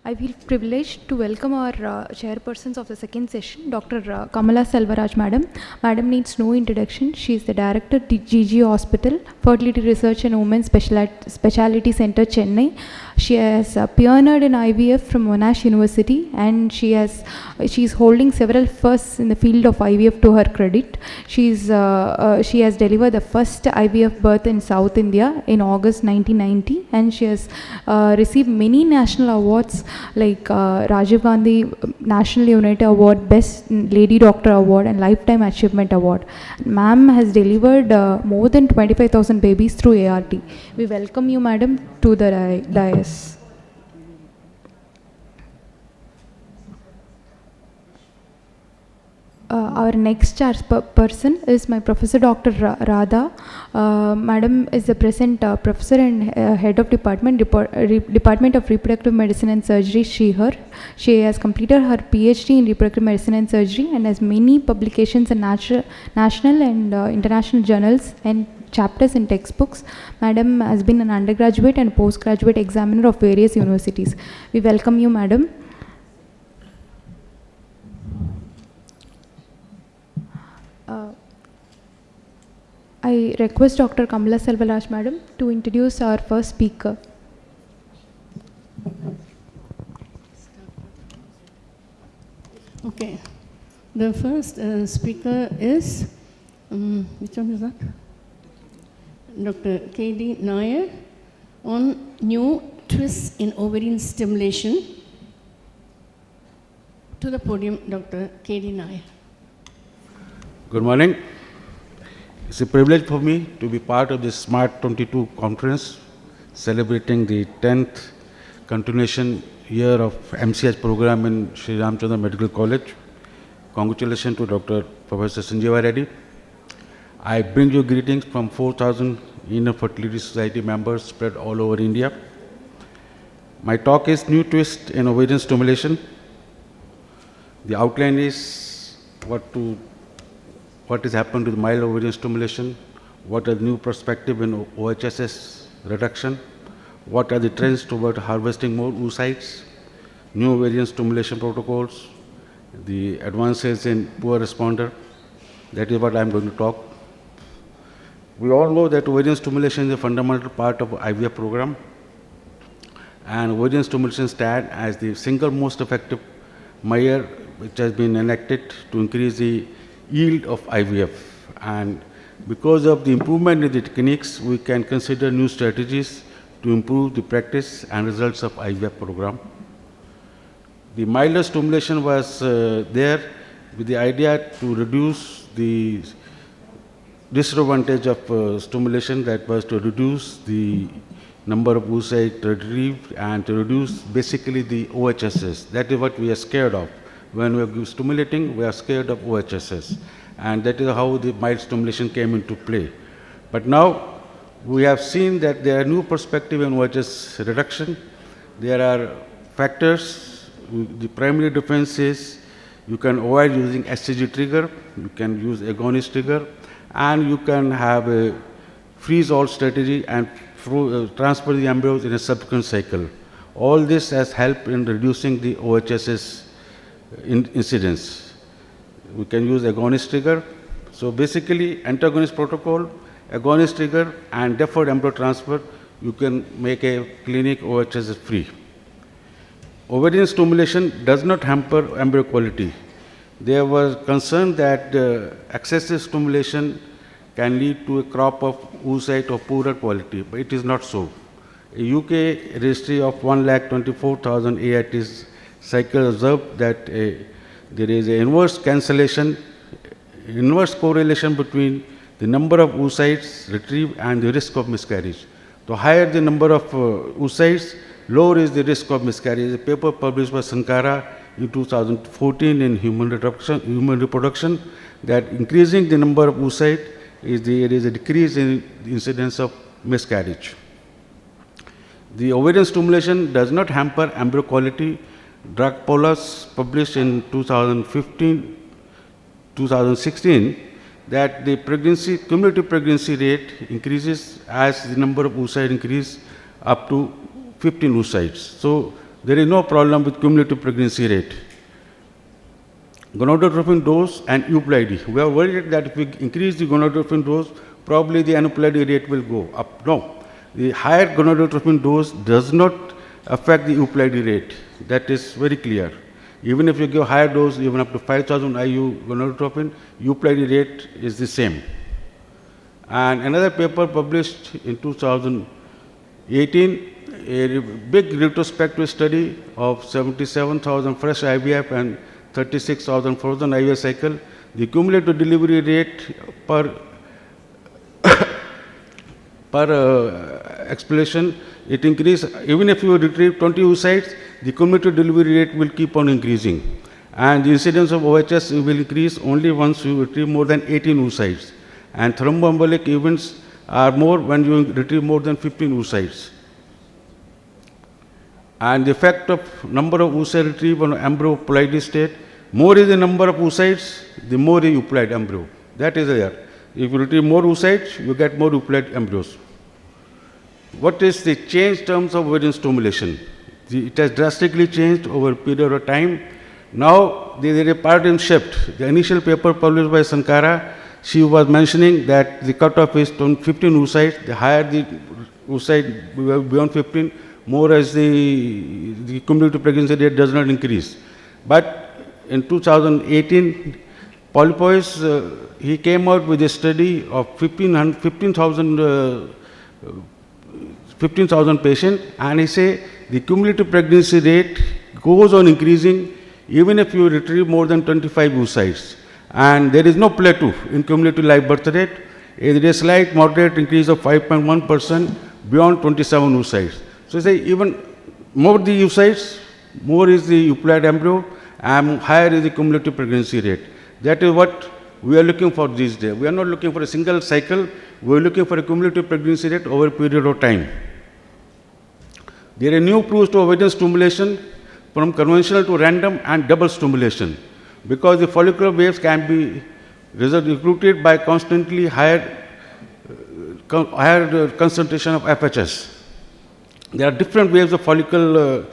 I feel privileged to welcome our chairpersons of the second session, Dr. Kamala Selvaraj Madam. Madam needs no introduction. She is the director at GG Hospital, Fertility Research and Women's Specialty Center, Chennai. She has pioneered in IVF from Monash University, and she is holding several firsts in the field of IVF to her credit. She has delivered the first IVF birth in South India in August 1990, and she has received many national awards like Rajiv Gandhi National Unity Award, Best Lady Doctor Award, and Lifetime Achievement Award. Ma'am has delivered more than 25,000 babies through ART. We welcome you, Madam, to the dais. Our next person is my Professor Dr. Radha. Madam is the present Professor and Head of Department of Reproductive Medicine and Surgery, Srihar. She has completed her PhD in Reproductive Medicine and Surgery and has many publications in national and international journals and chapters in textbooks. Madam has been an undergraduate and postgraduate examiner of various universities. We welcome you, Madam. I request Dr. Kamala Selvaraj Madam to introduce our first speaker. Okay, the first speaker is, which one is that? Dr. K.D. Nair on new twists in ovarian stimulation. To the podium, Dr. K.D. Nair. Good morning. It's a privilege for me to be part of this Smart 22 conference celebrating the 10th continuation year of MCH program in Sri Ramachandra Medical College. Congratulations to Dr. Professor Sanjeeva Reddy. I bring you greetings from 4,000 Indian Fertility Society members spread all over India. My talk is New Twist in Ovarian Stimulation. The outline is what has happened to the mild ovarian stimulation, what are the new perspective in OHSS reduction, what are the trends toward harvesting more oocytes, new ovarian stimulation protocols, the advances in poor responder. That is what I am going to talk. We all know that ovarian stimulation is a fundamental part of IVF program, and ovarian stimulation stands as the single most effective measure which has been enacted to increase the yield of IVF. And because of the improvement in the techniques, we can consider new strategies to improve the practice and results of IVF program. The milder stimulation was there with the idea to reduce the disadvantage of stimulation, that was to reduce the number of oocytes retrieved and to reduce basically the OHSS. That is what we are scared of. When we are stimulating, we are scared of OHSS. And that is how the mild stimulation came into play. But now we have seen that there are new perspectives in OHS reduction. There are factors. The primary difference is you can avoid using SCG trigger, you can use agonist trigger, and you can have a freeze-all strategy and transfer the embryos in a subsequent cycle. All this has helped in reducing the OHSS incidence. We can use agonist trigger. So basically, antagonist protocol, agonist trigger, and deferred embryo transfer, you can make a clinic OHSS free. Ovarian stimulation does not hamper embryo quality. There was concern that excessive stimulation can lead to a crop of oocyte of poorer quality, but it is not so. A UK registry of 1,24,000 AITs cycle observed that there is an inverse correlation between the number of oocytes retrieved and the risk of miscarriage. The higher the number of oocytes, lower is the risk of miscarriage. A paper published by Sankara in 2014 in Human Reproduction, that increasing the number of oocytes there is a decrease in the incidence of miscarriage. The ovarian stimulation does not hamper embryo quality. Drug Polas published in 2016 that the cumulative pregnancy rate increases as the number of oocytes increase up to 15 oocytes. So there is no problem with cumulative pregnancy rate. Gonadotropin dose and euploidy. We are worried that if we increase the gonadotropin dose, probably the aneuploidy rate will go up. No, the higher gonadotropin dose does not affect the euploidy rate. That is very clear. Even if you give higher dose, even up to 5,000 IU gonadotropin, euploidy rate is the same. And another paper published in 2018, a big retrospective study of 77,000 fresh IVF and 36,000 frozen IVF cycle, the cumulative delivery rate per explanation, it increased. Even if you retrieve 20 oocytes, the cumulative delivery rate will keep on increasing. And the incidence of OHS will increase only once you retrieve more than 18 oocytes. And thromboembolic events are more when you retrieve more than 15 oocytes. And the effect of number of oocytes retrieved on embryo ploidy state, more is the number of oocytes, the more is euploid embryo. That is there. If you retrieve more oocytes, you get more euploid embryos. What is the change in terms of ovarian stimulation? It has drastically changed over a period of time. Now there is a paradigm shift. The initial paper published by Sankara, she was mentioning that the cutoff is 15 oocytes. The higher the oocyte beyond 15, more as the cumulative pregnancy rate does not increase. But in 2018, Polypois, he came out with a study of 15,000 patients, and he say the cumulative pregnancy rate goes on increasing even if you retrieve more than 25 oocytes. And there is no plateau in cumulative live birth rate. There is a slight moderate increase of 5.1% beyond 27 oocytes. So say even more the oocytes, more is the euploid embryo, and higher is the cumulative pregnancy rate. That is what we are looking for these days. We are not looking for a single cycle, we are looking for a cumulative pregnancy rate over a period of time. There are new proofs to ovarian stimulation from conventional to random and double stimulation, because the follicular waves can be recruited by constantly higher concentration of FHS. There are different waves of follicular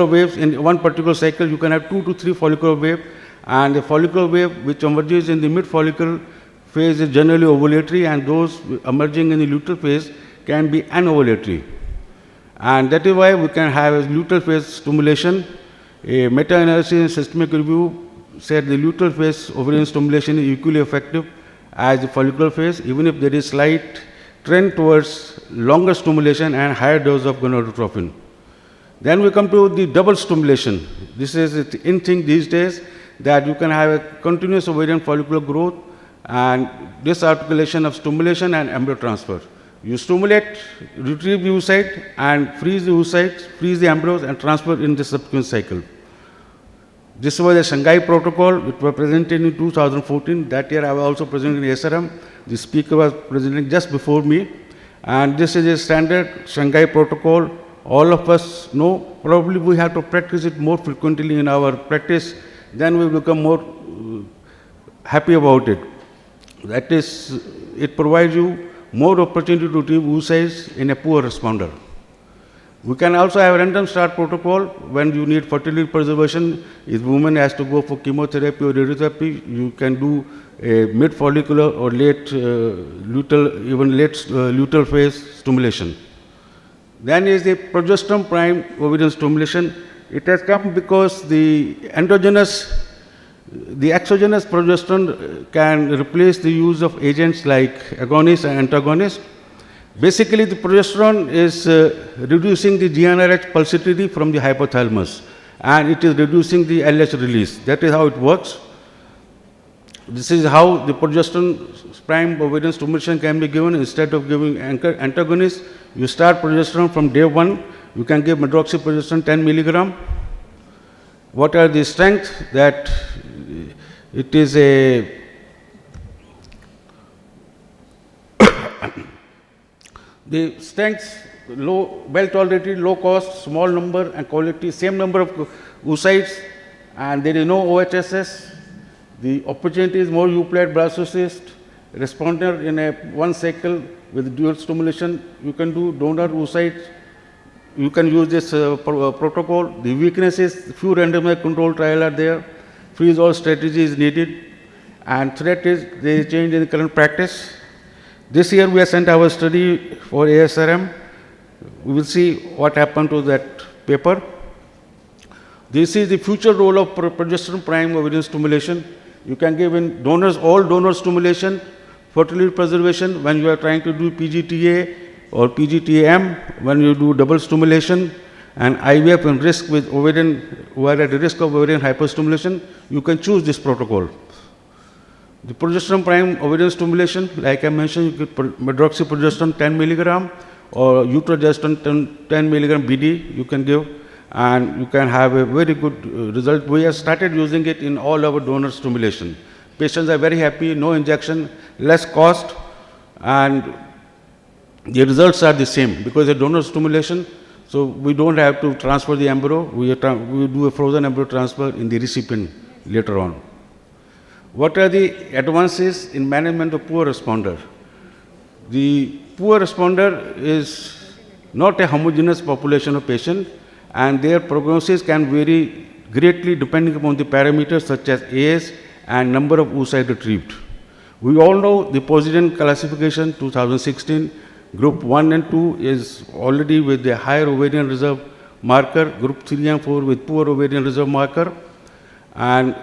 waves. In one particular cycle, you can have 2 to 3 follicular waves, and the follicular wave which emerges in the mid follicle phase is generally ovulatory, and those emerging in the luteal phase can be anovulatory. And that is why we can have a luteal phase stimulation. A meta-analysis in systemic review said the luteal phase ovarian stimulation is equally effective as the follicular phase, even if there is slight trend towards longer stimulation and higher dose of gonadotropin. Then we come to the double stimulation. This is the in thing these days, that you can have a continuous ovarian follicular growth and disarticulation of stimulation and embryo transfer. You stimulate, retrieve the oocyte and freeze the oocytes, freeze the embryos and transfer in the subsequent cycle. This was a Shanghai protocol which was presented in 2014. That year I was also presenting in SRM. The speaker was presenting just before me. And this is a standard Shanghai protocol. All of us know, probably we have to practice it more frequently in our practice, then we become more happy about it. That is, it provides you more opportunity to retrieve oocytes in a poor responder. We can also have a random start protocol when you need fertility preservation. If woman has to go for chemotherapy or radiotherapy, you can do a mid follicular or late luteal, even late luteal phase stimulation. Then is the progesterone prime ovarian stimulation. It has come because the exogenous progesterone can replace the use of agents like agonists and antagonists. Basically, the progesterone is reducing the GnRH pulsatility from the hypothalamus, and it is reducing the LH release. That is how it works. This is how the progesterone prime ovarian stimulation can be given. Instead of giving antagonists, you start progesterone from day 1. You can give medroxyprogesterone 10 milligram. What are the strengths? That it is a the strengths, low, well tolerated, low cost, small number and quality, same number of oocytes, and there is no OHSS. The opportunity is more euploid blastocyst, responder in a one cycle with dual stimulation. You can do donor oocytes you can use this protocol. The weakness is few randomized control trial are there. Freeze-all strategy is needed. And threat is there is change in the current practice. This year we have sent our study for ASRM. We will see what happened to that paper. This is the future role of progesterone prime ovarian stimulation. You can give in donors, all donor stimulation, fertility preservation when you are trying to do PGTA or PGTM, when you do double stimulation, and IVF in risk with ovarian, who are at the risk of ovarian hyperstimulation, you can choose this protocol. The progesterone prime ovarian stimulation, like I mentioned, you get medroxyprogesterone 10 milligram or utrogeston 10 milligram BD you can give, and you can have a very good result. We have started using it in all our donor stimulation. Patients are very happy, no injection, less cost, and the results are the same because the donor stimulation, so we don't have to transfer the embryo, we do a frozen embryo transfer in the recipient later on. What are the advances in management of poor responder? The poor responder is not a homogeneous population of patients, and their prognosis can vary greatly depending upon the parameters such as age and number of oocytes retrieved. We all know the Position classification 2016, group 1 and 2 is already with the higher ovarian reserve marker, group 3 and 4 with poor ovarian reserve marker, and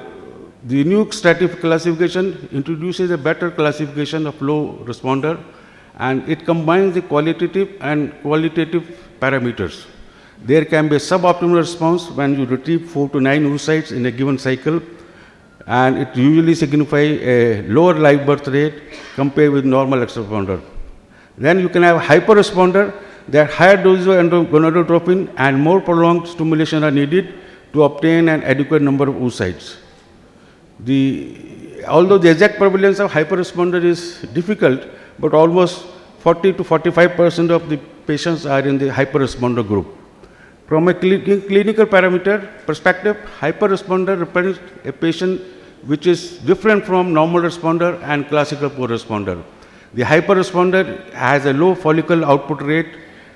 the new stratification classification introduces a better classification of low responder, and it combines the qualitative and qualitative parameters. There can be a suboptimal response when you retrieve 4 to 9 oocytes in a given cycle, and it usually signifies a lower live birth rate compared with normal responder. Then you can have hyper responder, that higher doses of gonadotropin and more prolonged stimulation are needed to obtain an adequate number of oocytes. Although the exact prevalence of hyperresponder is difficult, but almost 40 to 45% of the patients are in the hyperresponder group. From a clinical parameter perspective, hyperresponder represents a patient which is different from normal responder and classical poor responder. The hyperresponder has a low follicle output rate,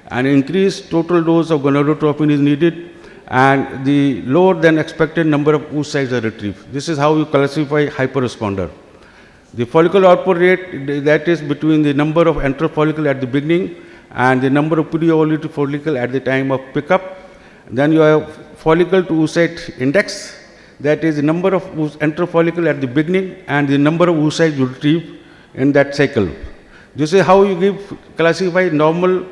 and increased total dose of gonadotropin is needed, and the lower than expected number of oocytes are retrieved. This is how you classify hyperresponder. The follicle output rate, that is between the number of enteral follicle at the beginning and the number of pre-ovulatory follicle at the time of pickup. Then you have follicle to oocyte index, that is the number of enteral follicle at the beginning and the number of oocytes you retrieve in that cycle. This is how you classify normal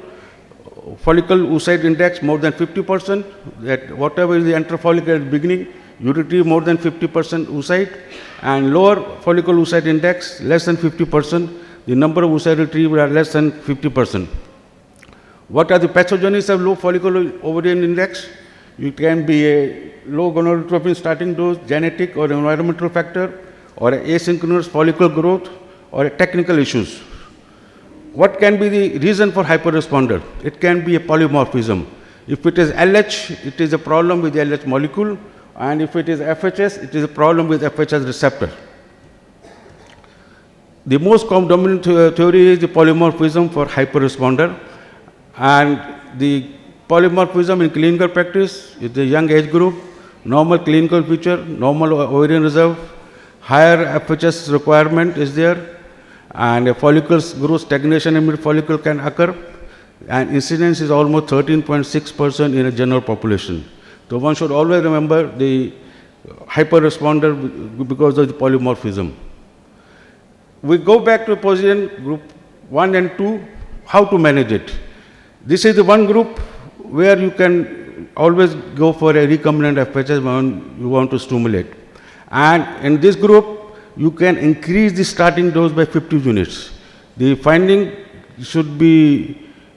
follicle oocyte index more than 50%, that whatever is the enteral follicle at the beginning, you retrieve more than 50% oocyte, and lower follicle oocyte index less than 50%, the number of oocyte retrieved are less than 50%. What are the pathogenesis of low follicle ovarian index? It can be a low gonadotropin starting dose, genetic or environmental factor, or asynchronous follicle growth, or technical issues. What can be the reason for hyperresponder? It can be a polymorphism. If it is LH, it is a problem with the LH molecule, and if it is FHS, it is a problem with FHS receptor. The most common dominant theory is the polymorphism for hyperresponder, and the polymorphism in clinical practice is the young age group, normal clinical feature, normal ovarian reserve, higher FHS requirement is there, and a follicle's growth stagnation in mid follicle can occur, and incidence is almost 13.6% in a general population. So one should always remember the hyperresponder because of the polymorphism. We go back to position group 1 and 2, how to manage it. This is the one group where you can always go for a recombinant FHS when you want to stimulate. And in this group, you can increase the starting dose by 50 units. The finding should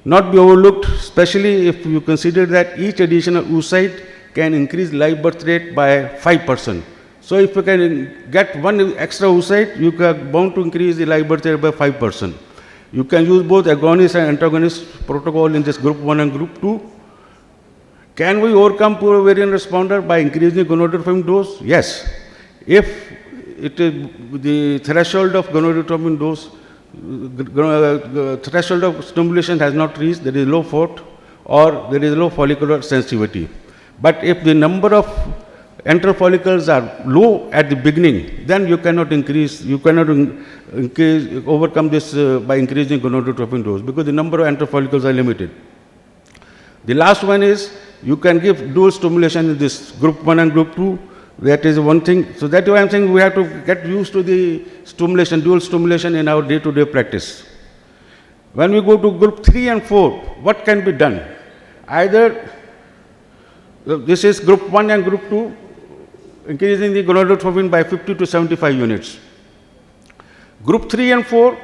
not be overlooked, especially if you consider that each additional oocyte can increase live birth rate by 5%. So if you can get one extra oocyte, you are bound to increase the live birth rate by 5%. You can use both agonist and antagonist protocol in this group 1 and group 2. Can we overcome poor ovarian responder by increasing gonadotropin dose? Yes. If it is the threshold of gonadotropin dose, threshold of stimulation has not reached, there is low fort, or there is low follicular sensitivity. But if the number of antral follicles are low at the beginning, then you cannot overcome this by increasing gonadotropin dose, because the number of antral follicles are limited. The last one is you can give dual stimulation in this group 1 and group 2. That is one thing. So that's why I'm saying we have to get used to the stimulation, dual stimulation in our day-to-day practice. When we go to group 3 and 4, what can be done? Either this is group 1 and group 2, increasing the gonadotropin by 50 to 75 units. Group 3 and 4,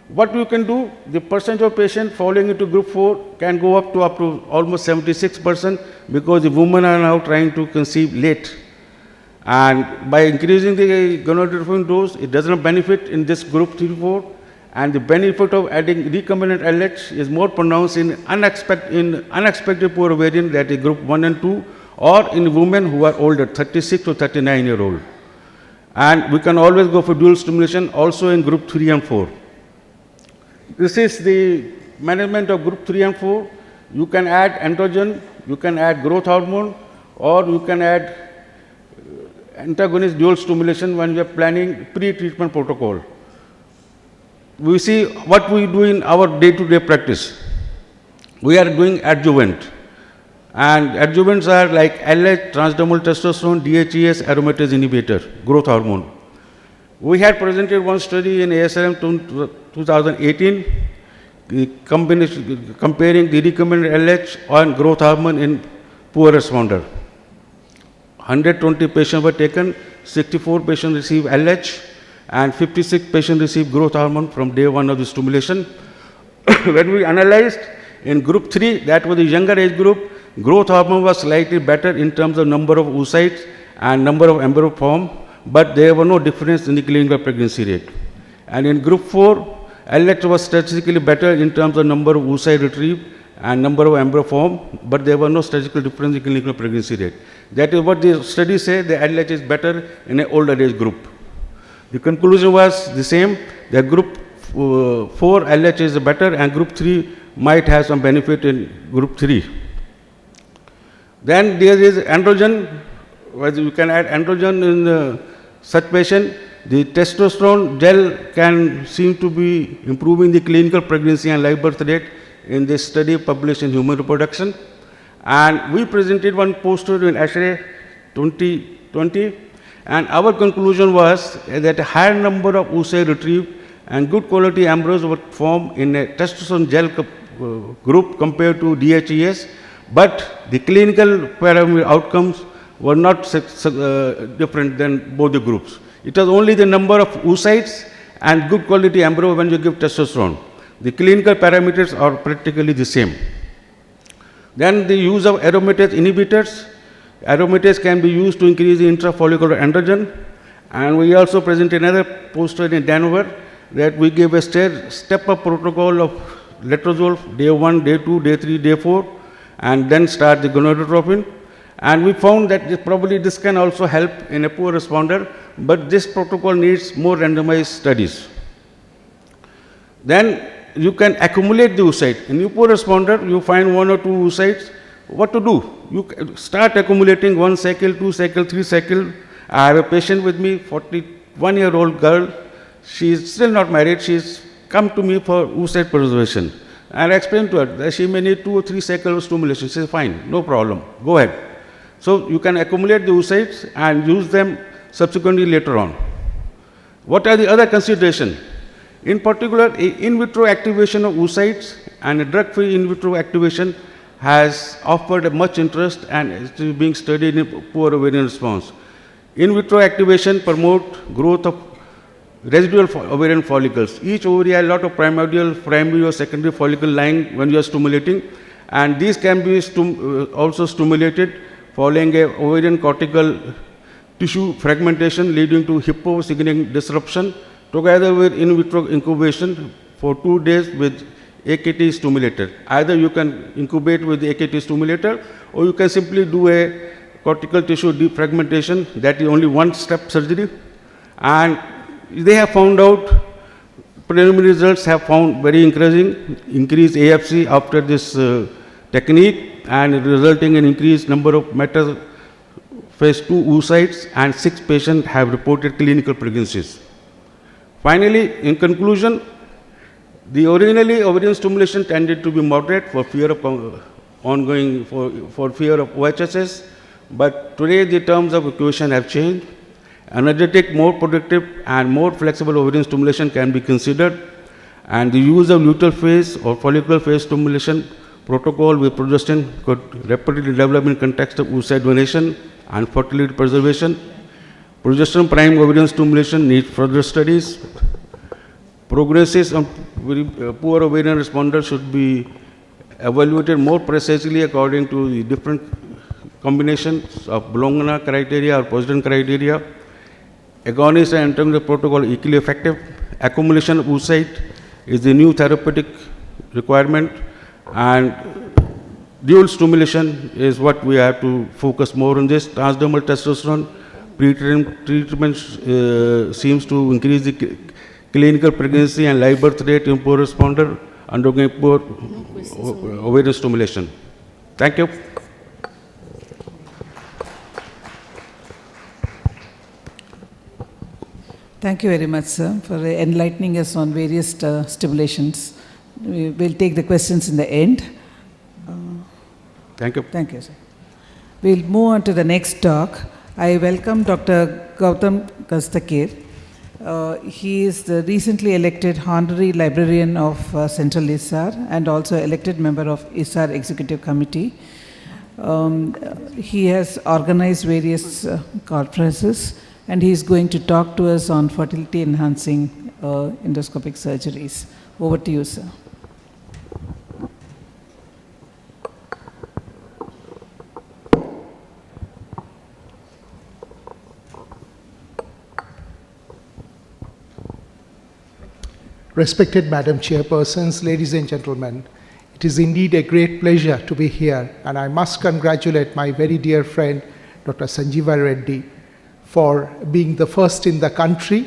what you can do, the percentage of patients falling into group 4 can go up to almost 76%, because the women are now trying to conceive late. And by increasing the gonadotropin dose, it does not benefit in this group 3-4, and the benefit of adding recombinant LH is more pronounced in unexpected poor ovarian, that is group 1 and 2, or in women who are older, 36 to 39-year-old. And we can always go for dual stimulation also in group 3 and 4. This is the management of group 3 and 4. You can add androgen, you can add growth hormone, or you can add antagonist dual stimulation when we are planning pre-treatment protocol. We see what we do in our day-to-day practice. We are doing adjuvant. And adjuvants are like LH, transdermal testosterone, DHEAS, aromatase inhibitor, growth hormone. We had presented one study in ASRM 2018, comparing the recombinant LH and growth hormone in poor responder. 120 patients were taken, 64 patients received LH, and 56 patients received growth hormone from day 1 of the stimulation. When we analyzed in group 3, that was the younger age group, growth hormone was slightly better in terms of number of oocytes and number of embryo formed, but there were no difference in the clinical pregnancy rate. And in group 4, LH was statistically better in terms of number of oocyte retrieved and number of embryo formed, but there was no statistical difference in clinical pregnancy rate. That is what the study says, the LH is better in an older age group. The conclusion was the same, that group 4 LH is better and group 3 might have some benefit in group 3. Then there is androgen, you can add androgen in such patient. The testosterone gel can seem to be improving the clinical pregnancy and live birth rate in this study published in Human Reproduction. And we presented one poster in ASHRAE 2020, and our conclusion was that a higher number of oocyte retrieved and good quality embryos were formed in a testosterone gel group compared to DHEAS, but the clinical parameter outcomes were not different than both the groups. It was only the number of oocytes and good quality embryo when you give testosterone. The clinical parameters are practically the same. Then the use of aromatase inhibitors. Aromatase can be used to increase the intrafollicular androgen. And we also presented another poster in Denver that we gave a step-up protocol of letrozole day 1, day 2, day 3, day 4, and then start the gonadotropin. And we found that probably this can also help in a poor responder, but this protocol needs more randomized studies. Then you can accumulate the oocyte. In a poor responder, you find 1 or 2 oocytes. What to do? You start accumulating 1 cycle, 2 cycle, 3 cycle. I have a patient with me, 41-year-old girl. She is still not married. She's come to me for oocyte preservation. And I explained to her that she may need 2 or 3 cycles of stimulation. She said, fine, no problem, go ahead. So you can accumulate the oocytes and use them subsequently later on. What are the other considerations? In particular, in vitro activation of oocytes and a drug-free in vitro activation has offered much interest and is being studied in poor ovarian response. In vitro activation promote growth of residual ovarian follicles. Each ovary has a lot of primary or secondary follicle lying when you are stimulating, and these can be also stimulated following a ovarian cortical tissue fragmentation leading to hippo signaling disruption, together with in vitro incubation for 2 days with AKT stimulator. Either you can incubate with the AKT stimulator, or you can simply do a cortical tissue defragmentation. That is only one-step surgery. And they have found out, preliminary results have found very encouraging, increased AFC after this technique and resulting in increased number of meta phase 2 oocytes, and 6 patients have reported clinical pregnancies. Finally, in conclusion, the originally ovarian stimulation tended to be moderate for fear of for fear of OHSS, but today the terms of equation have changed. Energetic, more productive and more flexible ovarian stimulation can be considered, and the use of luteal phase or follicular phase stimulation protocol with progestin could rapidly develop in context of oocyte donation and fertility preservation. Progesterone prime ovarian stimulation needs further studies. Progresses on poor ovarian responders should be evaluated more precisely according to the different combinations of Bologna criteria or Poisson criteria. Agonists and entering the protocol equally effective. Accumulation of oocyte is the new therapeutic requirement, and dual stimulation is what we have to focus more on this. Transdermal testosterone pre-treatment seems to increase the clinical pregnancy and live birth rate in poor responder undergoing poor ovarian stimulation. Thank you. Thank you very much, sir, for enlightening us on various stimulations. We will take the questions in the end. Thank you. Thank you, sir. We'll move on to the next talk. I welcome Dr. Gautam Kastakir. He is the recently elected Honorary Librarian of Central ISAR and also elected member of ISAR Executive Committee. He has organized various conferences, and he is going to talk to us on fertility enhancing endoscopic surgeries. Over to you, sir. Respected Madam Chairpersons, ladies and gentlemen, it is indeed a great pleasure to be here, and I must congratulate my very dear friend, Dr. Sanjeeva Reddy, for being the first in the country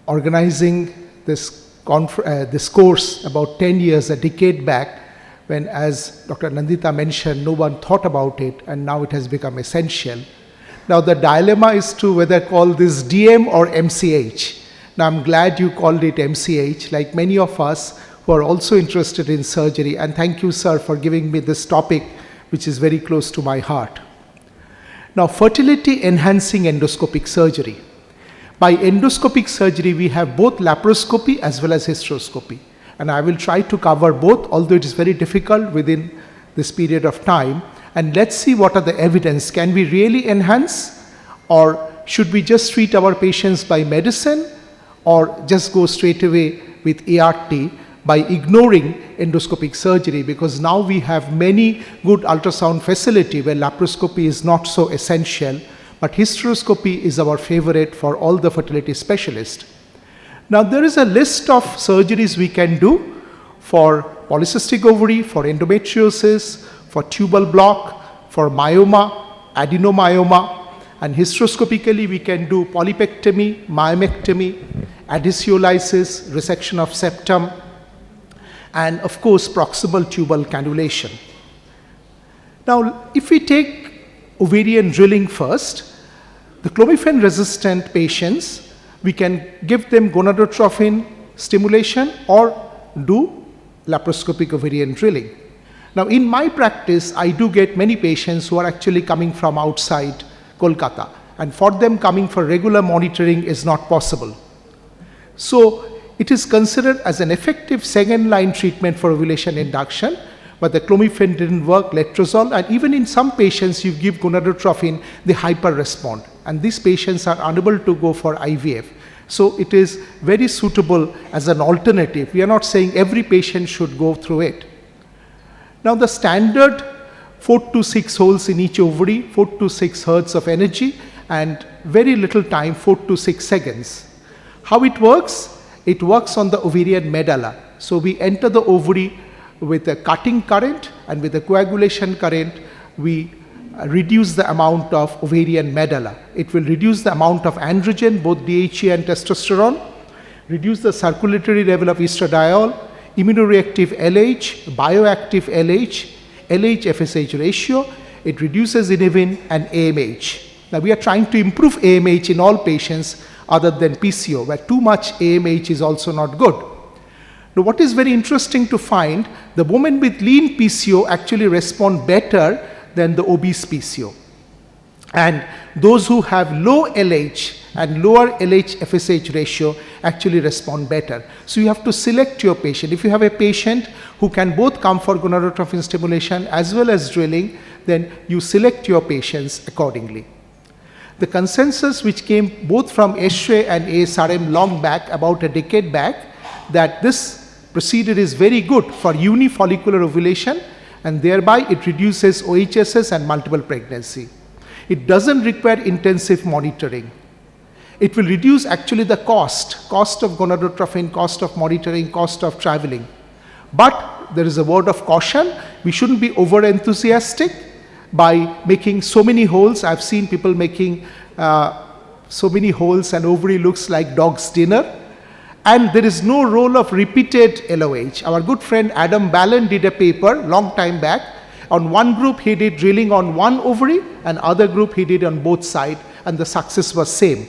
organizing this course about 10 years, a decade back, when, as Dr. Nandita mentioned, no one thought about it, and now it has become essential. Now the dilemma is to whether call this DM or MCH. Now I'm glad you called it MCH, like many of us who are also interested in surgery, and thank you, sir, for giving me this topic, which is very close to my heart. Now, fertility enhancing endoscopic surgery. By endoscopic surgery, we have both laparoscopy as well as hysteroscopy, and I will try to cover both, although it is very difficult within this period of time. And let's see what are the evidence. Can we really enhance, or should we just treat our patients by medicine, or just go straight away with ART by ignoring endoscopic surgery? Because now we have many good ultrasound facility where laparoscopy is not so essential, but hysteroscopy is our favorite for all the fertility specialists. Now there is a list of surgeries we can do for polycystic ovary, for endometriosis, for tubal block, for myoma, adenomyoma, and hysteroscopically we can do polypectomy, myomectomy, adhesiolysis, resection of septum, and of course proximal tubal cannulation. Now if we take ovarian drilling first, the clomiphene resistant patients, we can give them gonadotrophin stimulation or do laparoscopic ovarian drilling. Now in my practice, I do get many patients who are actually coming from outside Kolkata, and for them coming for regular monitoring is not possible. So it is considered as an effective second line treatment for ovulation induction, but the clomiphene didn't work, letrozole, and even in some patients you give gonadotrophin, they hyper respond, and these patients are unable to go for IVF. So it is very suitable as an alternative. We are not saying every patient should go through it. Now the standard 4 to 6 holes in each ovary, 4 to 6 hertz of energy, and very little time, 4 to 6 seconds. How it works? It works on the ovarian medulla. So we enter the ovary with a cutting current, and with a coagulation current, we reduce the amount of ovarian medulla. It will reduce the amount of androgen, both DHEA and testosterone, reduce the circulatory level of estradiol, immunoreactive LH, bioactive LH, LH-FSH ratio, it reduces inhibin and AMH. Now we are trying to improve AMH in all patients other than PCO, where too much AMH is also not good. Now what is very interesting to find, the women with lean PCO actually respond better than the obese PCO. And those who have low LH and lower LH-FSH ratio actually respond better. So you have to select your patient. If you have a patient who can both come for gonadotrophin stimulation as well as drilling, then you select your patients accordingly. The consensus which came both from ESHRE and ASRM long back, about a decade back, that this procedure is very good for unifollicular ovulation, and thereby it reduces OHSS and multiple pregnancy. It doesn't require intensive monitoring. It will reduce actually the cost of gonadotrophin, cost of monitoring, cost of traveling. But there is a word of caution. We shouldn't be over enthusiastic by making so many holes. I've seen people making so many holes and ovary looks like dog's dinner. And there is no role of repeated LOH. Our good friend Adam Ballon did a paper long time back. On one group he did drilling on one ovary, and other group he did on both sides, and the success was same.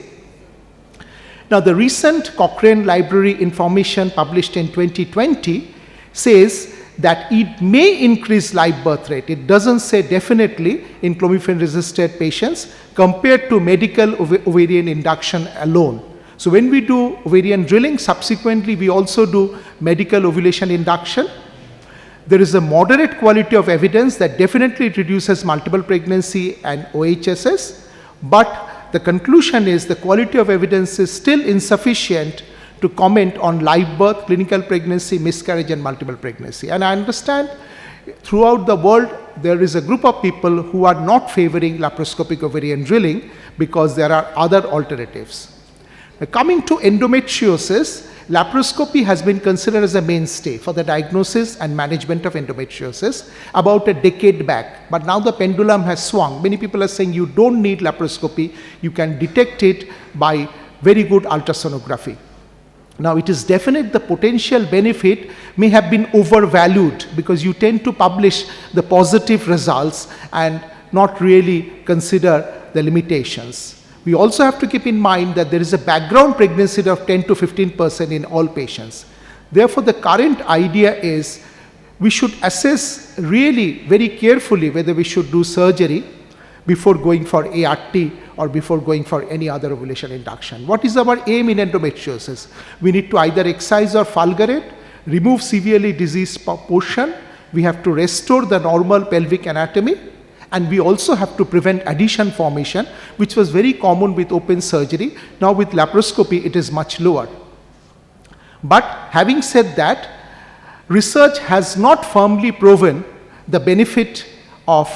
Now the recent Cochrane Library information published in 2020 says that it may increase live birth rate. It doesn't say definitely in clomiphene resistant patients compared to medical ovarian induction alone. So when we do ovarian drilling, subsequently we also do medical ovulation induction. There is a moderate quality of evidence that definitely it reduces multiple pregnancy and OHSS, but the conclusion is the quality of evidence is still insufficient to comment on live birth, clinical pregnancy, miscarriage and multiple pregnancy. And I understand throughout the world there is a group of people who are not favoring laparoscopic ovarian drilling because there are other alternatives. Now, coming to endometriosis, laparoscopy has been considered as a mainstay for the diagnosis and management of endometriosis about a decade back. But now the pendulum has swung. Many people are saying you don't need laparoscopy. You can detect it by very good ultrasonography. Now it is definite the potential benefit may have been overvalued because you tend to publish the positive results and not really consider the limitations. We also have to keep in mind that there is a background pregnancy of 10 to 15% in all patients. Therefore, the current idea is we should assess really very carefully whether we should do surgery before going for ART or before going for any other ovulation induction. What is our aim in endometriosis? We need to either excise or fulgurate, remove severely diseased portion. We have to restore the normal pelvic anatomy. And we also have to prevent adhesion formation, which was very common with open surgery. Now with laparoscopy, it is much lower. But having said that, research has not firmly proven the benefit of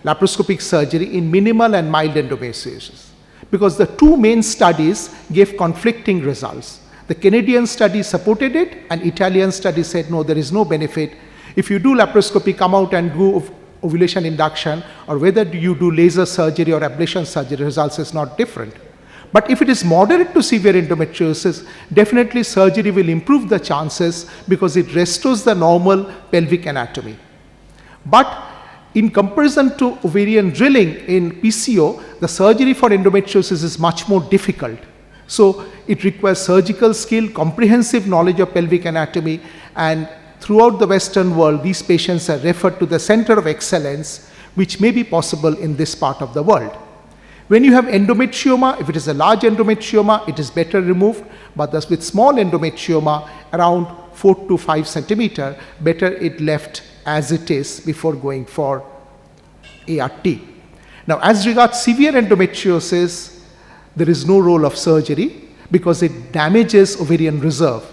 laparoscopic surgery in minimal and mild endometriosis, because the two main studies gave conflicting results. The Canadian study supported it, and Italian study said, no, there is no benefit. If you do laparoscopy, come out and do ovulation induction, or whether you do laser surgery or ablation surgery, results is not different. But if it is moderate to severe endometriosis, definitely surgery will improve the chances because it restores the normal pelvic anatomy. But in comparison to ovarian drilling in PCO, the surgery for endometriosis is much more difficult. So it requires surgical skill, comprehensive knowledge of pelvic anatomy, and throughout the Western world, these patients are referred to the center of excellence, which may be possible in this part of the world. When you have endometrioma, if it is a large endometrioma, it is better removed, but thus with small endometrioma, around 4 to 5 centimeter, better it left as it is before going for ART. Now, as regards severe endometriosis, there is no role of surgery because it damages ovarian reserve.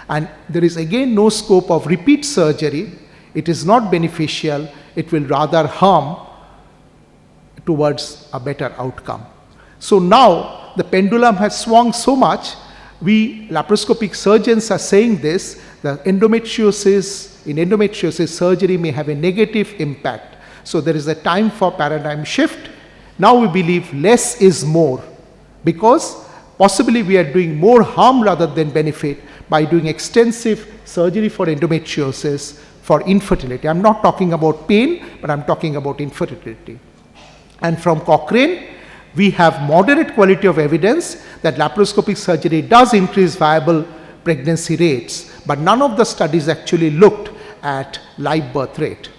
And there is again no scope of repeat surgery. It is not beneficial. It will rather harm towards a better outcome. So now the pendulum has swung so much, we laparoscopic surgeons are saying this, that in endometriosis surgery may have a negative impact. So there is a time for paradigm shift. Now we believe less is more, because possibly we are doing more harm rather than benefit by doing extensive surgery for endometriosis for infertility. I'm not talking about pain, but I'm talking about infertility. And from Cochrane, we have moderate quality of evidence that laparoscopic surgery does increase viable pregnancy rates, but none of the studies actually looked at live birth rate.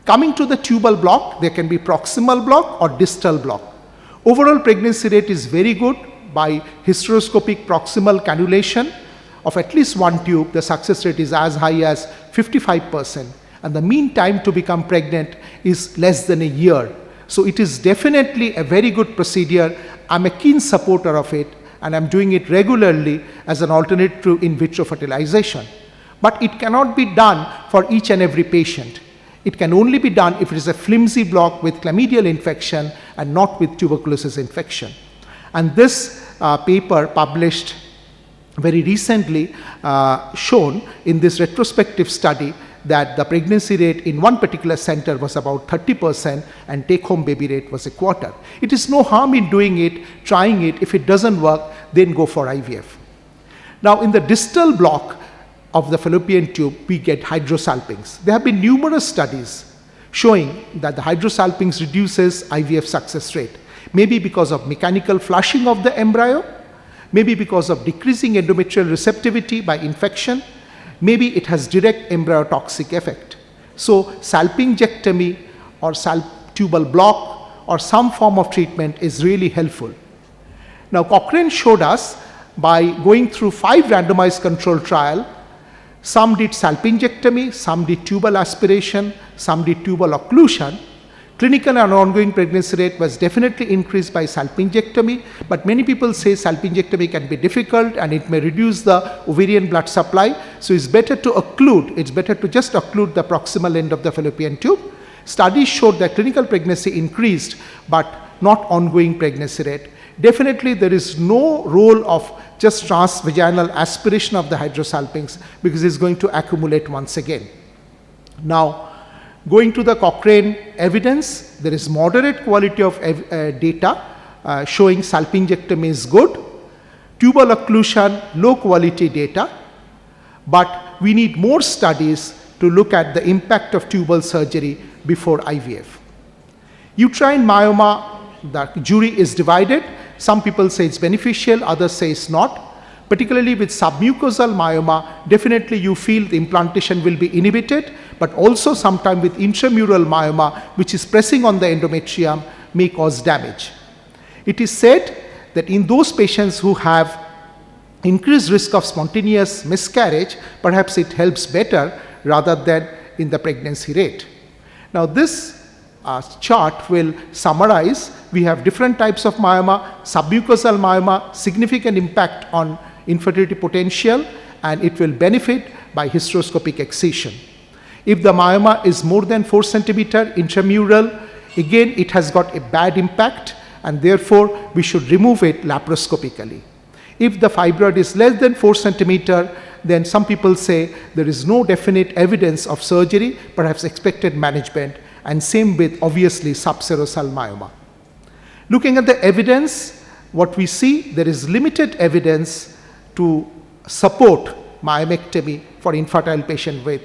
Coming to the tubal block, there can be proximal block or distal block. Overall pregnancy rate is very good by hysteroscopic proximal cannulation of at least one tube. The success rate is as high as 55%, and the mean time to become pregnant is less than a year. So it is definitely a very good procedure. I'm a keen supporter of it, and I'm doing it regularly as an alternative to in vitro fertilization. But it cannot be done for each and every patient. It can only be done if it is a flimsy block with chlamydial infection and not with tuberculosis infection. And this paper published very recently shown in this retrospective study that the pregnancy rate in one particular center was about 30% and take-home baby rate was a quarter. It is no harm in doing it, trying it. If it doesn't work, then go for IVF. Now, in the distal block of the fallopian tube, we get hydrosalpinx. There have been numerous studies showing that the hydrosalpinx reduces IVF success rate, maybe because of mechanical flushing of the embryo, maybe because of decreasing endometrial receptivity by infection, maybe it has direct embryotoxic effect. So salpingectomy or tubal block or some form of treatment is really helpful. Now Cochrane showed us by going through 5 randomized control trial, some did salpingectomy, some did tubal aspiration, some did tubal occlusion. Clinical and ongoing pregnancy rate was definitely increased by salpingectomy, but many people say salpingectomy can be difficult and it may reduce the ovarian blood supply. So it's better to occlude, it's better to just occlude the proximal end of the fallopian tube. Studies showed that clinical pregnancy increased, but not ongoing pregnancy rate. Definitely there is no role of just transvaginal aspiration of the hydrosalpinx because it's going to accumulate once again. Now, going to the Cochrane evidence, there is moderate quality of data showing salpingectomy is good. Tubal occlusion, low quality data, but we need more studies to look at the impact of tubal surgery before IVF. Uterine myoma, the jury is divided. Some people say it's beneficial, others say it's not. Particularly with submucosal myoma, definitely you feel the implantation will be inhibited, but also sometimes with intramural myoma, which is pressing on the endometrium, may cause damage. It is said that in those patients who have increased risk of spontaneous miscarriage, perhaps it helps better rather than in the pregnancy rate. Now this chart will summarize. We have different types of myoma. Submucosal myoma, significant impact on infertility potential, and it will benefit by hysteroscopic excision. If the myoma is more than 4 centimeter intramural, again it has got a bad impact, and therefore we should remove it laparoscopically. If the fibroid is less than 4 centimeter, then some people say there is no definite evidence of surgery, perhaps expected management, and same with obviously subserosal myoma. Looking at the evidence, what we see, there is limited evidence to support myomectomy for infertile patient with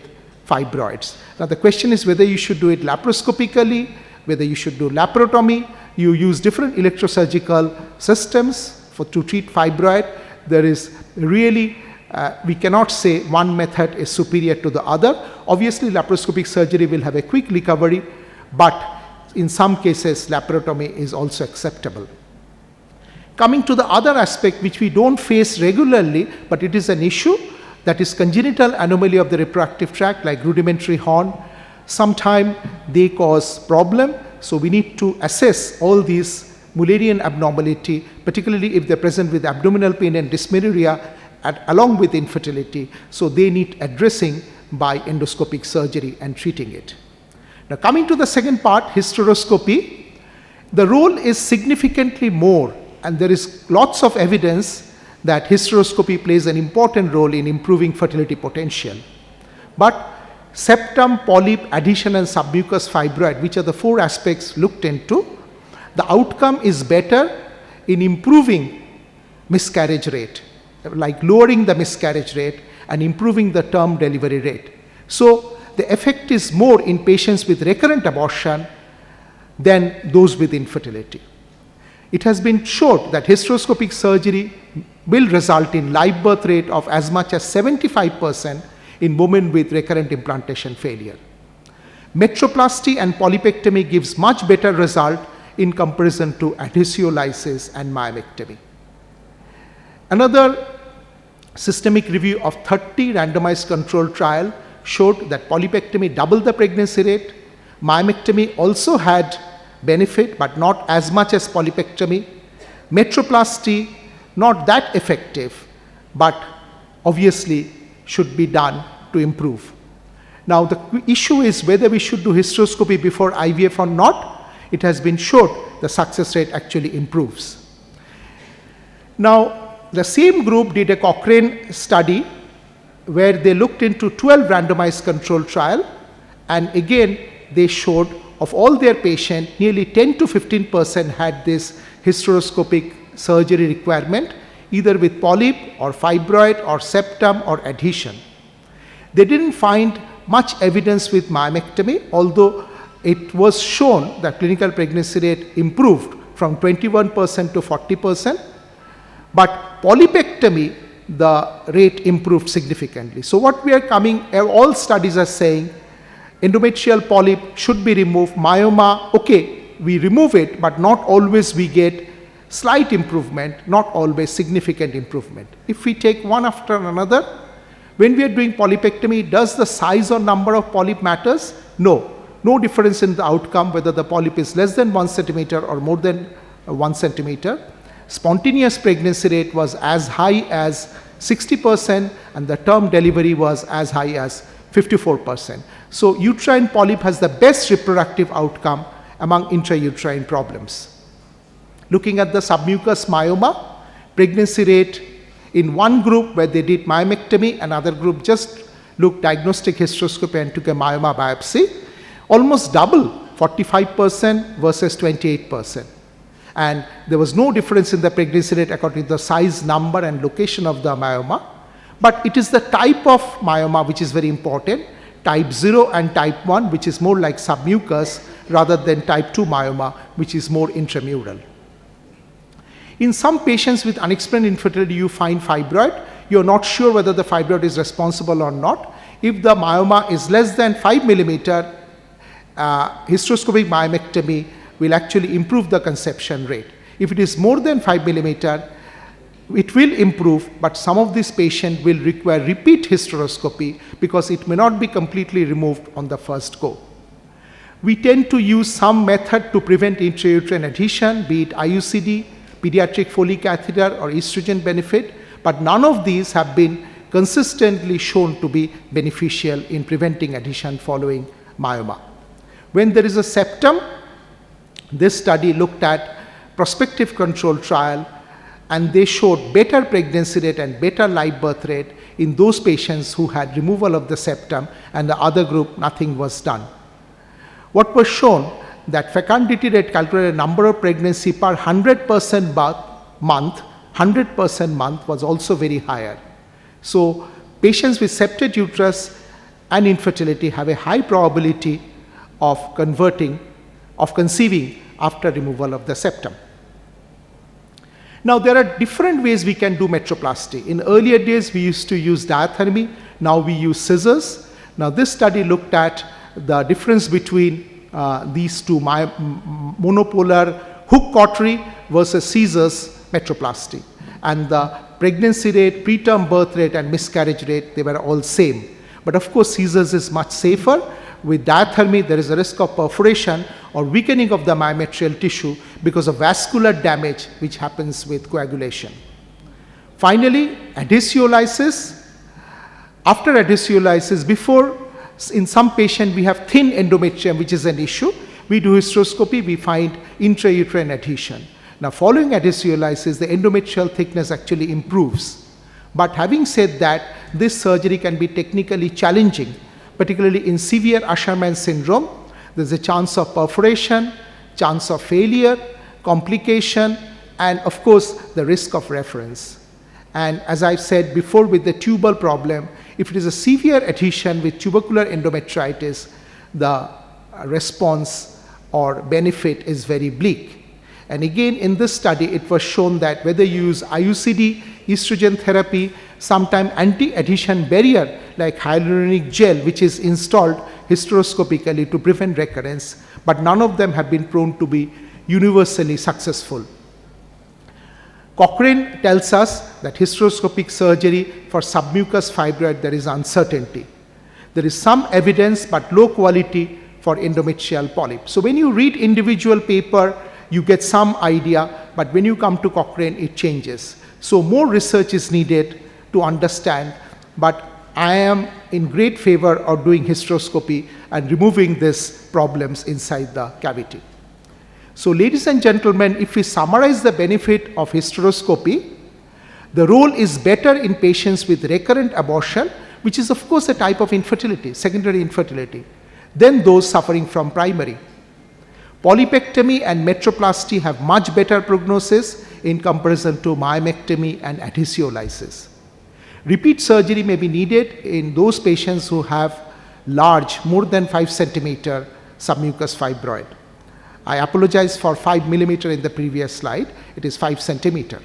fibroids. Now the question is whether you should do it laparoscopically, whether you should do laparotomy. You use different electrosurgical systems to treat fibroid. There is really, we cannot say one method is superior to the other. Obviously laparoscopic surgery will have a quick recovery, but in some cases laparotomy is also acceptable. Coming to the other aspect which we don't face regularly, but it is an issue, that is congenital anomaly of the reproductive tract like rudimentary horn. Sometimes they cause problem, so we need to assess all these Mullerian abnormality, particularly if they're present with abdominal pain and dysmenorrhea along with infertility, so they need addressing by endoscopic surgery and treating it. Now coming to the second part, hysteroscopy, the role is significantly more, and there is lots of evidence that hysteroscopy plays an important role in improving fertility potential. But septum, polyp, adhesion and submucous fibroid, which are the 4 aspects looked into, the outcome is better in improving miscarriage rate, like lowering the miscarriage rate and improving the term delivery rate. So the effect is more in patients with recurrent abortion than those with infertility. It has been shown that hysteroscopic surgery will result in live birth rate of as much as 75% in women with recurrent implantation failure. Metroplasty and polypectomy gives much better result in comparison to adhesiolasis and myomectomy. Another systemic review of 30 randomized controlled trial showed that polypectomy doubled the pregnancy rate. Myomectomy also had benefit, but not as much as polypectomy. Metroplasty, not that effective, but obviously should be done to improve. Now the issue is whether we should do hysteroscopy before IVF or not. It has been shown the success rate actually improves. Now the same group did a Cochrane study where they looked into 12 randomized controlled trial, and again they showed of all their patients, nearly 10 to 15% had this hysteroscopic surgery requirement, either with polyp or fibroid or septum or adhesion. They didn't find much evidence with myomectomy, although it was shown that clinical pregnancy rate improved from 21% to 40%, but polypectomy, the rate improved significantly. So what we are coming, all studies are saying, endometrial polyp should be removed. Myoma, okay, we remove it, but not always we get slight improvement, not always significant improvement. If we take one after another, when we are doing polypectomy, does the size or number of polyp matters? No. No difference in the outcome whether the polyp is less than 1 centimeter or more than 1 centimeter. Spontaneous pregnancy rate was as high as 60%, and the term delivery was as high as 54%. So uterine polyp has the best reproductive outcome among intrauterine problems. Looking at the submucous myoma, pregnancy rate in one group where they did myomectomy, another group just looked diagnostic hysteroscopy and took a myoma biopsy, almost double, 45% versus 28%. And there was no difference in the pregnancy rate according to the size, number and location of the myoma. But it is the type of myoma which is very important, type 0 and type 1, which is more like submucous rather than type 2 myoma, which is more intramural. In some patients with unexplained infertility, you find fibroid. You are not sure whether the fibroid is responsible or not. If the myoma is less than 5 millimeter, hysteroscopic myomectomy will actually improve the conception rate. If it is more than 5 millimeter, it will improve, but some of these patients will require repeat hysteroscopy because it may not be completely removed on the first go. We tend to use some method to prevent intrauterine adhesion, be it IUCD, pediatric Foley catheter or estrogen benefit, but none of these have been consistently shown to be beneficial in preventing adhesion following myoma. When there is a septum, this study looked at prospective control trial, and they showed better pregnancy rate and better live birth rate in those patients who had removal of the septum, and the other group nothing was done. What was shown that fecundity rate calculated number of pregnancy per 100% month, 100% month was also very higher. So patients with septate uterus and infertility have a high probability of conceiving after removal of the septum. Now there are different ways we can do metroplasty. In earlier days we used to use diathermy, now we use scissors. Now this study looked at the difference between these two, monopolar hook cautery versus scissors metroplasty. And the pregnancy rate, preterm birth rate and miscarriage rate, they were all same. But of course scissors is much safer. With diathermy, there is a risk of perforation or weakening of the myometrial tissue because of vascular damage which happens with coagulation. Finally, adhesiolysis. After adhesiolysis, before, in some patients we have thin endometrium, which is an issue. We do hysteroscopy, we find intrauterine adhesion. Now following adhesiolysis, the endometrial thickness actually improves. But having said that, this surgery can be technically challenging, particularly in severe Asherman syndrome. There's a chance of perforation, chance of failure, complication, and of course the risk of recurrence. And as I've said before, with the tubal problem, If it is a severe adhesion with tubercular endometritis, the response or benefit is very bleak. And again, in this study, it was shown that whether you use IUCD, estrogen therapy, sometimes anti-adhesion barrier like hyaluronic gel, which is installed hysteroscopically to prevent recurrence, but none of them have been proven to be universally successful. Cochrane tells us that hysteroscopic surgery for submucous fibroid, there is uncertainty. There is some evidence, but low quality for endometrial polyp. So when you read individual paper, you get some idea, but when you come to Cochrane, it changes. So more research is needed to understand, but I am in great favor of doing hysteroscopy and removing these problems inside the cavity. So ladies and gentlemen, if we summarize the benefit of hysteroscopy, the role is better in patients with recurrent abortion, which is of course a type of infertility, secondary infertility, than those suffering from primary. Polypectomy and metroplasty have much better prognosis in comparison to myomectomy and adhesiolysis. Repeat surgery may be needed in those patients who have large, more than 5 centimeter submucous fibroid. I apologize for 5 millimeter in the previous slide, it is 5 centimeter.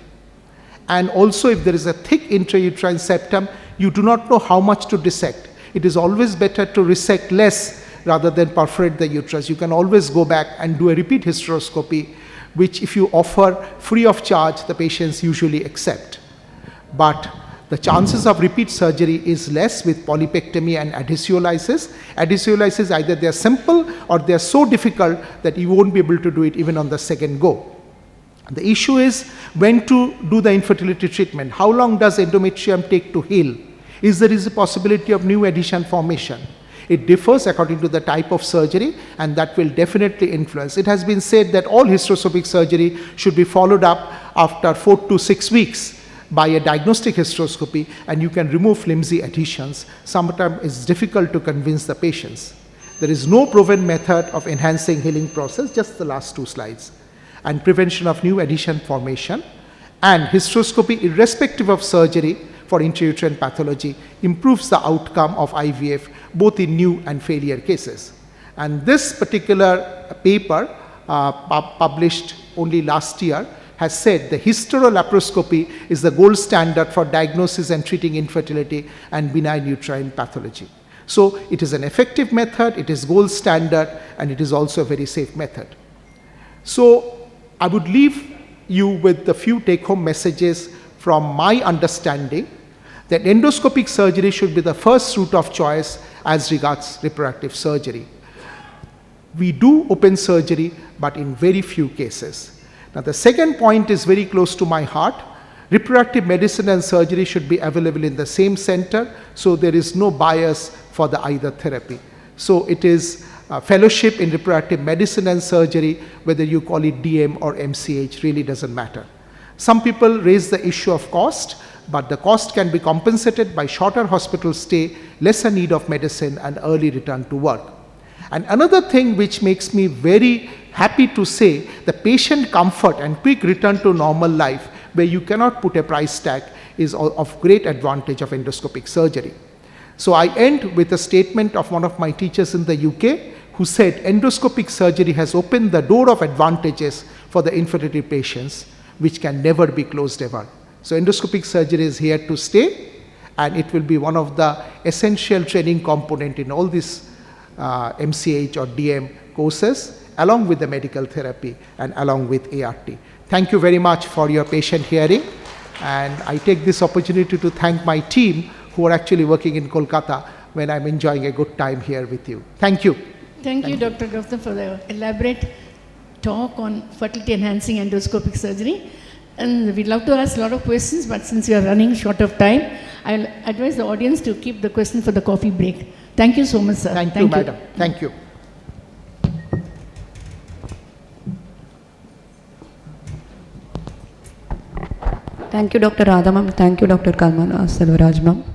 And also if there is a thick intrauterine septum, you do not know how much to dissect. It is always better to resect less rather than perforate the uterus. You can always go back and do a repeat hysteroscopy, which if you offer free of charge, the patients usually accept. But the chances of repeat surgery is less with polypectomy and adhesiolysis. Adhesiolysis, either they are simple or they are so difficult that you won't be able to do it even on the second go. The issue is when to do the infertility treatment. How long does endometrium take to heal? Is there a possibility of new adhesion formation? It differs according to the type of surgery, and that will definitely influence. It has been said that all hysteroscopic surgery should be followed up after 4 to 6 weeks by a diagnostic hysteroscopy, and you can remove flimsy adhesions. Sometimes it's difficult to convince the patients. There is no proven method of enhancing healing process, just the last 2 slides, and prevention of new adhesion formation. And hysteroscopy, irrespective of surgery for intrauterine pathology, improves the outcome of IVF both in new and failure cases. And this particular paper published only last year has said the hysterolaparoscopy is the gold standard for diagnosis and treating infertility and benign uterine pathology. So it is an effective method, it is gold standard, and it is also a very safe method. So I would leave you with a few take-home messages from my understanding that endoscopic surgery should be the first route of choice as regards reproductive surgery. We do open surgery, but in very few cases. Now the second point is very close to my heart. Reproductive medicine and surgery should be available in the same center, so there is no bias for the either therapy. So it is fellowship in reproductive medicine and surgery, whether you call it DM or MCH, really doesn't matter. Some people raise the issue of cost, but the cost can be compensated by shorter hospital stay, lesser need of medicine, and early return to work. And another thing which makes me very happy to say, the patient comfort and quick return to normal life, where you cannot put a price tag, is of great advantage of endoscopic surgery. So I end with a statement of one of my teachers in the UK, who said endoscopic surgery has opened the door of advantages for the infertility patients, which can never be closed ever. So endoscopic surgery is here to stay, and it will be one of the essential training component in all these MCH or DM courses, along with the medical therapy and along with ART. Thank you very much for your patient hearing, and I take this opportunity to thank my team who are actually working in Kolkata when I'm enjoying a good time here with you. Thank you. Thank you, Dr. Gautam, for the elaborate talk on fertility enhancing endoscopic surgery. And we'd love to ask a lot of questions, but since we are running short of time, I'll advise the audience to keep the question for the coffee break. Thank you so much, sir. Thank you, madam. Thank you. Thank you, Dr. Radha ma'am. Thank you, Dr. Kamala Selvaraj ma'am.